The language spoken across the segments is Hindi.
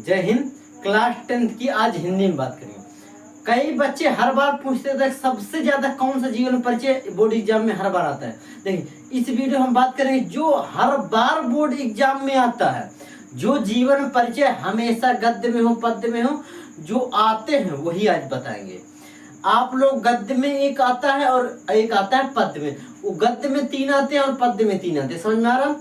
जय हिंद। क्लास 10th की आज हिंदी में बात करेंगे। कई बच्चे हर बार पूछते थे सबसे ज्यादा कौन सा जीवन परिचय बोर्ड एग्जाम में हर बार आता है। देखिए इस वीडियो में हम बात करेंगे जो हर बार बोर्ड एग्जाम में आता है, जो जीवन परिचय हमेशा गद्य में हो पद्य में हो जो आते हैं वही आज बताएंगे। आप लोग गद्य में एक आता है और एक आता है पद्य में। वो गद्य में 3 आते हैं और पद्य में 3 आते हैं, समझ में आ रहा?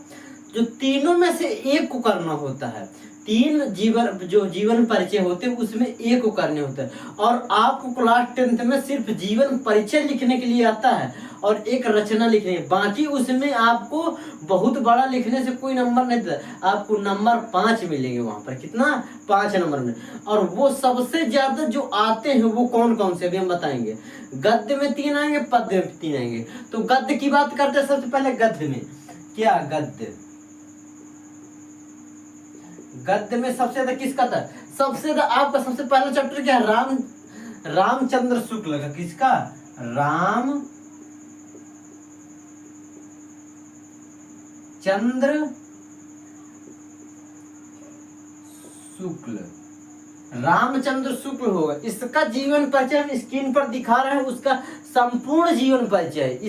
जो तीनों में से एक को करना होता है। 3 जीवन परिचय होते हैं उसमें एक को करने होता है। और आपको क्लास 10th में सिर्फ जीवन परिचय लिखने के लिए आता है और एक रचना लिखने, बाकी उसमें आपको बहुत बड़ा लिखने से कोई नंबर नहीं देता। आपको नंबर 5 मिलेंगे वहां पर। कितना? 5 नंबर में। और वो सबसे ज्यादा जो आते हैं वो कौन कौन से अभी हम बताएंगे। गद्य में 3 आएंगे, पद्य में 3 आएंगे। तो गद्य की बात करते हैं सबसे पहले। गद्य में क्या? गद्य में सबसे ज्यादा किसका था? सबसे ज्यादा आपका सबसे पहला चैप्टर क्या है? रामचंद्र शुक्ल का। किसका? रामचंद्र शुक्ल होगा। इसका जीवन परिचय हम स्क्रीन पर दिखा रहे हैं, उसका संपूर्ण जीवन परिचय।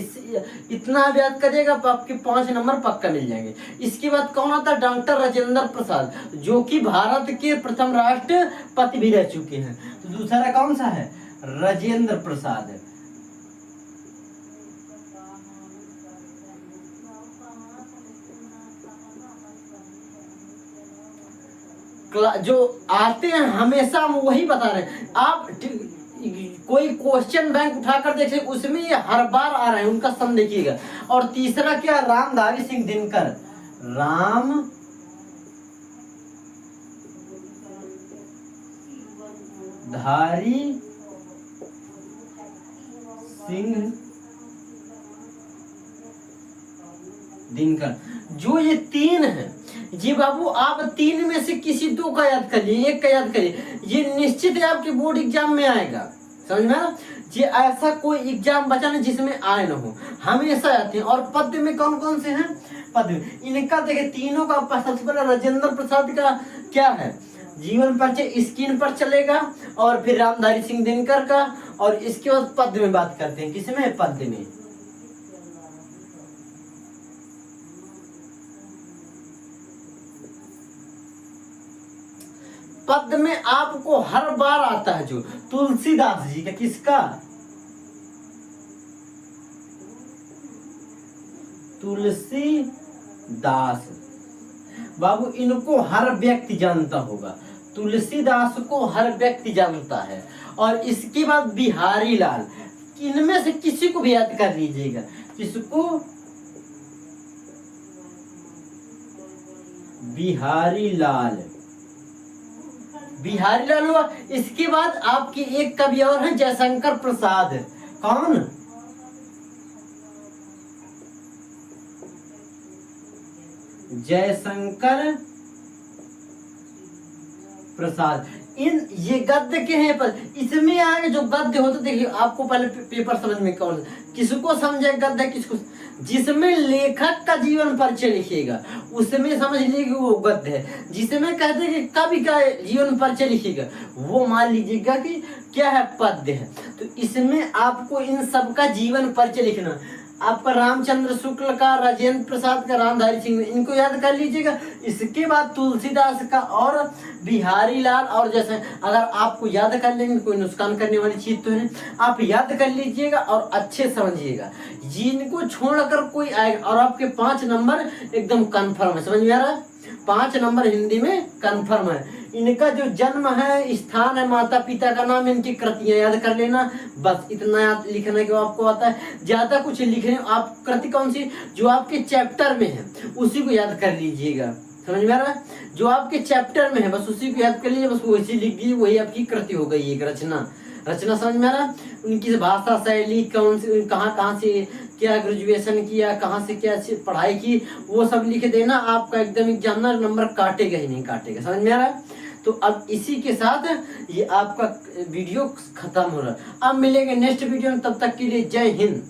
इतना याद करिएगा आपके 5 नंबर पक्का मिल जाएंगे। इसके बाद कौन आता है? डॉक्टर राजेंद्र प्रसाद, जो कि भारत के प्रथम राष्ट्रपति भी रह चुके हैं। तो दूसरा कौन सा है? राजेंद्र प्रसाद। जो आते हैं हमेशा हम वही बता रहे हैं। आप कोई क्वेश्चन बैंक उठाकर देखें उसमें ये हर बार आ रहे हैं, उनका सम देखिएगा। और तीसरा क्या? रामधारी सिंह दिनकर। रामधारी सिंह दिनकर। जो ये 3 है जी बाबू, आप 3 में से किसी 2 का याद करिए, 1 का याद करिए। ये निश्चित है आपके बोर्ड एग्जाम में आएगा, समझ में आया? ये ऐसा कोई एग्जाम बचा नहीं जिसमें आए ना हो, हमेशा आते हैं। और पद्य में कौन कौन से हैं? पद्य में इनका देखिए तीनों का सबसे पहले राजेंद्र प्रसाद का क्या है? जीवन परिचय स्क्रीन पर चलेगा। और फिर रामधारी सिंह दिनकर का। और इसके बाद पद्य में बात करते हैं। किसमें? पद्य में। पद्य में आपको हर बार आता है जो तुलसीदास जी का। किसका? तुलसीदास। बाबू इनको हर व्यक्ति जानता होगा, तुलसीदास को हर व्यक्ति जानता है। और इसके बाद बिहारी लाल। इनमें से किसी को भी याद कर लीजिएगा। किसको? बिहारी लाल हुआ। इसके बाद आपकी एक कवि और है जयशंकर प्रसाद। कौन? जयशंकर प्रसाद। ये गद्य के हैं, पर इसमें आगे जो गद्य होते देखिए आपको पहले पेपर समझ में कौन किसको समझे गद्य किसको। जिसमें लेखक का जीवन परिचय लिखिएगा उसमें समझ लीजिए कि वो गद्य है। जिसमें कहते हैं कि कवि का जीवन परिचय लिखिएगा वो मान लीजिएगा कि क्या है? पद्य है। तो इसमें आपको इन सब का जीवन परिचय लिखना। आपका रामचंद्र शुक्ल का, राजेंद्र प्रसाद का, रामधारी सिंह, इनको याद कर लीजिएगा। इसके बाद तुलसीदास का और बिहारी लाल। और जैसे अगर आपको याद कर लेंगे कोई नुकसान करने वाली चीज तो है, आप याद कर लीजिएगा और अच्छे समझिएगा। जिनको छोड़कर कोई आएगा। और आपके 5 नंबर एकदम कंफर्म है, समझ में आ रहा है? 5 नंबर हिंदी में कंफर्म है। इनका जो जन्म है, स्थान है, माता पिता का नाम, इनकी कृतियां याद कर लेना। बस इतना याद लिखने के आपको आता है। ज्यादा कुछ लिखने आप कृति कौन सी जो आपके चैप्टर में है उसी को याद कर लीजिएगा, समझ में आ रहा है? जो आपके चैप्टर में है बस उसी को याद कर लीजिए, बस वैसे लिख दीजिए, वही आपकी कृति हो गई। एक रचना समझ में आ रहा? उनकी भाषा शैली कौन सी, कहाँ से क्या ग्रेजुएशन किया, कहाँ से क्या पढ़ाई की, वो सब लिख देना। आपका एकदम एग्जामिनर नंबर काटेगा ही नहीं काटेगा, समझ में आ रहा है? तो अब इसी के साथ ये आपका वीडियो खत्म हो रहा है। अब मिलेंगे नेक्स्ट वीडियो में, तब तक के लिए जय हिंद।